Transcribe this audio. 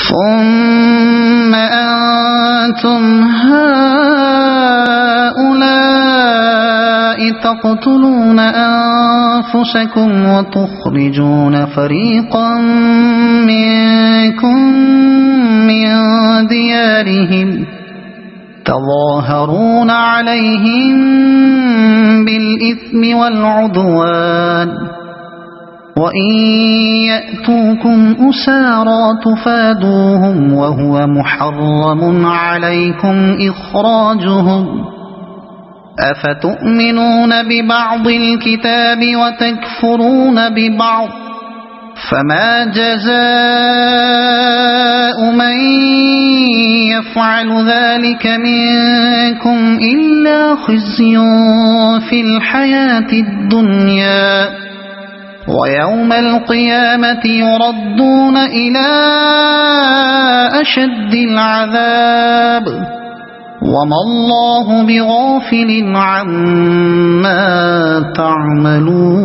ثم أنتم هؤلاء تقتلون أنفسكم وتخرجون فريقا منكم من ديارهم تظاهرون عليهم بالإثم والعدوان وإن يأتوكم أسارى تفادوهم وهو محرم عليكم إخراجهم أفتؤمنون ببعض الكتاب وتكفرون ببعض فما جزاء من يفعل ذلك منكم إلا خزي في الحياة الدنيا ويوم القيامة يردون إلى أشد العذاب وما الله بغافل عما تعملون.